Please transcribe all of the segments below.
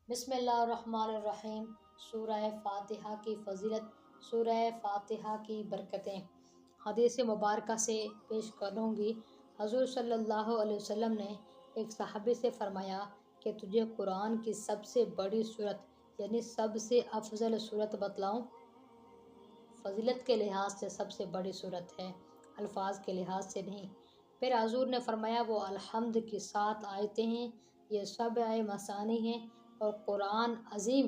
بسم اللہ الرحمن الرحیم۔ سورہ فاتحہ کی فضیلت، سورہ فاتحہ کی برکتیں۔ حدیث مبارکہ سے پیش کروں گی۔ حضور صلی اللہ علیہ وسلم نے ایک صحابی سے فرمایا کہ تجھے قرآن کی سب سے بڑی سورت یعنی سب سے افضل سورت بتلاؤں؟ فضیلت کے لحاظ سے سب سے بڑی سورت ہے، الفاظ کے لحاظ سے نہیں۔ پھر حضور نے فرمایا وہ الحمد کی 7 آیتیں ہیں، یہ سبع مثانی ہیں اور قرآن عظیم۔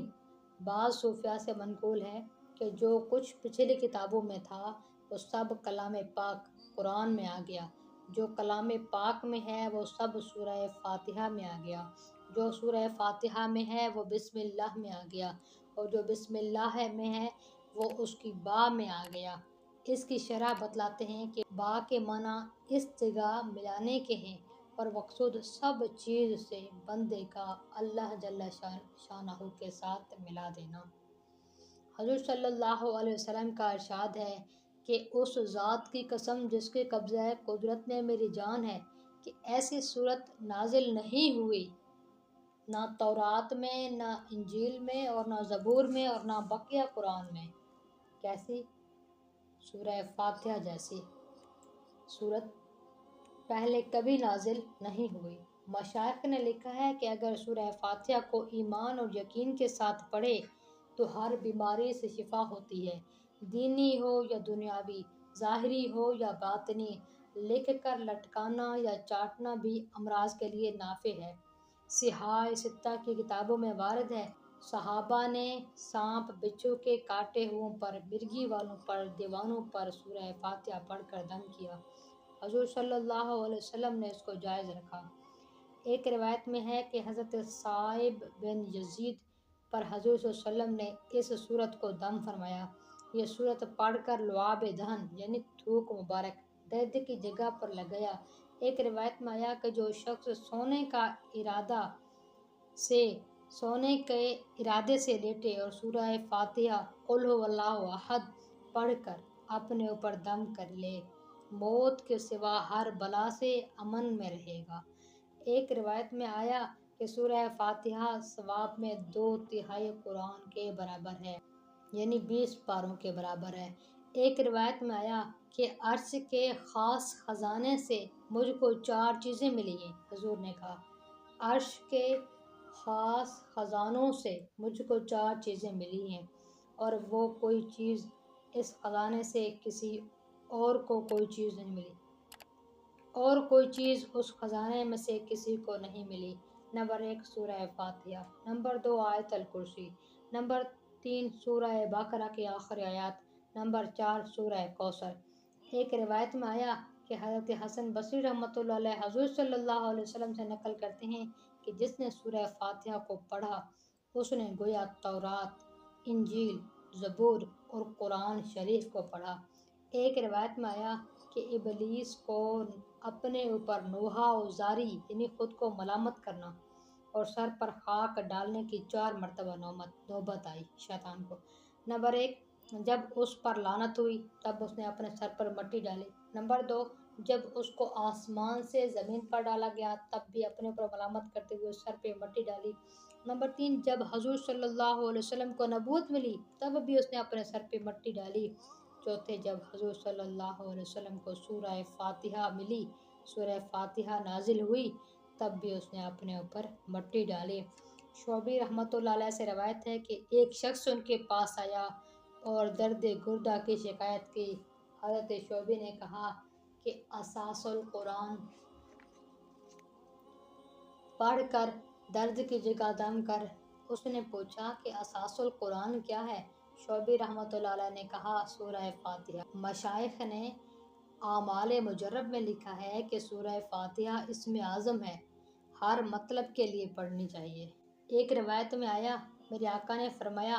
بعض صوفیاء سے منقول ہے کہ جو کچھ پچھلی کتابوں میں تھا وہ سب کلام پاک قرآن میں آ گیا، جو کلام پاک میں ہے وہ سب سورہ فاتحہ میں آ گیا، جو سورہ فاتحہ میں ہے وہ بسم اللہ میں آ گیا، اور جو بسم اللہ میں ہے وہ اس کی با میں آ گیا۔ اس کی شرح بتلاتے ہیں کہ با کے معنی اس جگہ ملانے کے ہیں اور مقصود سب چیز سے بندے کا اللہ جل شانہ کے ساتھ ملا دینا۔ حضور صلی اللہ علیہ وسلم کا ارشاد ہے کہ اس ذات کی قسم جس کے قبضہ قدرت میں میری جان ہے کہ ایسی صورت نازل نہیں ہوئی نہ تورات میں، نہ انجیل میں، اور نہ زبور میں، اور نہ بقیہ قرآن میں۔ کیسی؟ سورہ فاتحہ جیسی صورت پہلے کبھی نازل نہیں ہوئی۔ مشائخ نے لکھا ہے کہ اگر سورہ فاتحہ کو ایمان اور یقین کے ساتھ پڑھے تو ہر بیماری سے شفا ہوتی ہے، دینی ہو یا دنیاوی، ظاہری ہو یا باطنی۔ لکھ کر لٹکانا یا چاٹنا بھی امراض کے لیے نافع ہے۔ صحاح ستہ کی کتابوں میں وارد ہے، صحابہ نے سانپ بچھو کے کاٹے ہوئوں پر، مرگی والوں پر، دیوانوں پر سورہ فاتحہ پڑھ کر دم کیا۔ حضور صلی اللہ علیہ وسلم نے اس کو جائز رکھا۔ ایک روایت میں ہے کہ حضرت صائب بن یزید پر حضور صلی اللہ علیہ وسلم نے اس صورت کو دم فرمایا۔ یہ صورت پڑھ کر لعاب دہن یعنی تھوک مبارک درد کی جگہ پر لگایا۔ ایک روایت میں آیا کہ جو شخص سونے کے ارادے سے لیٹے اور سورہ فاتحہ قل هو اللہ احد پڑھ کر اپنے اوپر دم کر لے، موت کے سوا ہر بلا سے امن میں رہے گا۔ ایک روایت میں آیا کہ سورہ فاتحہ ثواب میں 2/3 قرآن کے برابر ہے، یعنی 20 پاروں کے برابر ہے۔ ایک روایت میں آیا کہ عرش کے خاص خزانے سے مجھ کو 4 چیزیں ملی ہیں۔ حضور نے کہا عرش کے خاص خزانوں سے مجھ کو 4 چیزیں ملی ہیں، اور وہ کوئی چیز اس خزانے سے کسی اور کو کوئی چیز نہیں ملی، اور کوئی چیز اس خزانے میں سے کسی کو نہیں ملی۔ نمبر 1 سورہ فاتحہ، نمبر 2 آیت الکرسی، نمبر 3 سورہ بقرہ کی آخری آیات، نمبر 4 سورہ کوثر۔ ایک روایت میں آیا کہ حضرت حسن بصری رحمۃ اللہ علیہ حضور صلی اللہ علیہ وسلم سے نقل کرتے ہیں کہ جس نے سورہ فاتحہ کو پڑھا اس نے گویا تورات، انجیل، زبور اور قرآن شریف کو پڑھا۔ ایک روایت میں آیا کہ ابلیس کو اپنے اوپر نوحہ و زاری یعنی خود کو ملامت کرنا اور سر پر خاک ڈالنے کی 4 مرتبہ نوبت آئی شیطان کو۔ نمبر 1 جب اس پر لعنت ہوئی تب اس نے اپنے سر پر مٹی ڈالی۔ نمبر 2 جب اس کو آسمان سے زمین پر ڈالا گیا تب بھی اپنے اوپر ملامت کرتے ہوئے سر پہ مٹی ڈالی۔ نمبر 3 جب حضور صلی اللہ علیہ وسلم کو نبوت ملی تب بھی اس نے اپنے سر پہ مٹی ڈالی۔ چوتھے جب حضور صلی اللہ علیہ وسلم کو سورہ فاتحہ ملی، سورہ فاتحہ نازل ہوئی تب بھی اس نے اپنے اوپر مٹی ڈالی۔ شعبی رحمۃ اللہ علیہ سے روایت ہے کہ ایک شخص ان کے پاس آیا اور درد گردہ کی شکایت کی۔ حضرت شعبی نے کہا کہ اساس القرآن پڑھ کر درد کی جگہ دم کر۔ اس نے پوچھا کہ اساس القرآن کیا ہے؟ شعبی رحمۃ اللہ علیہ نے کہا سورہ فاتحہ۔ مشائخ نے اعمال مجرب میں لکھا ہے کہ سورہ فاتحہ اسم اعظم ہے، ہر مطلب کے لیے پڑھنی چاہیے۔ ایک روایت میں آیا میرے آقا نے فرمایا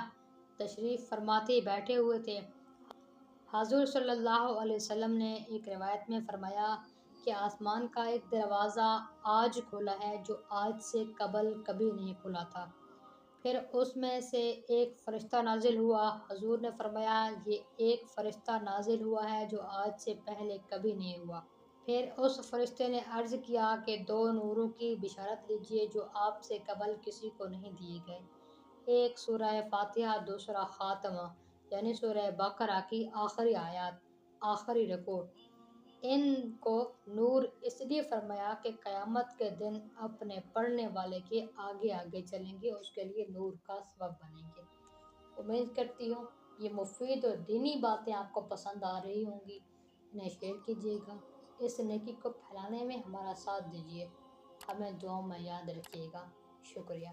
تشریف فرماتے بیٹھے ہوئے تھے، حضور صلی اللہ علیہ وسلم نے ایک روایت میں فرمایا کہ آسمان کا ایک دروازہ آج کھلا ہے جو آج سے قبل کبھی نہیں کھلا تھا، پھر اس میں سے ایک فرشتہ نازل ہوا۔ حضور نے فرمایا یہ ایک فرشتہ نازل ہوا ہے جو آج سے پہلے کبھی نہیں ہوا۔ پھر اس فرشتے نے عرض کیا کہ 2 نوروں کی بشارت لیجئے جو آپ سے قبل کسی کو نہیں دیے گئے، ایک سورہ فاتحہ، دوسرا خاتمہ یعنی سورہ بقرہ کی آخری آیات، آخری رکوع۔ ان کو نور اس لیے فرمایا کہ قیامت کے دن اپنے پڑھنے والے کے آگے آگے چلیں گے، اس کے لیے نور کا سبب بنیں گے۔ امید کرتی ہوں یہ مفید اور دینی باتیں آپ کو پسند آ رہی ہوں گی، انہیں شیئر کیجیے گا، اس نیکی کو پھیلانے میں ہمارا ساتھ دیجیے، ہمیں دعاؤں میں یاد رکھیے گا۔ شکریہ۔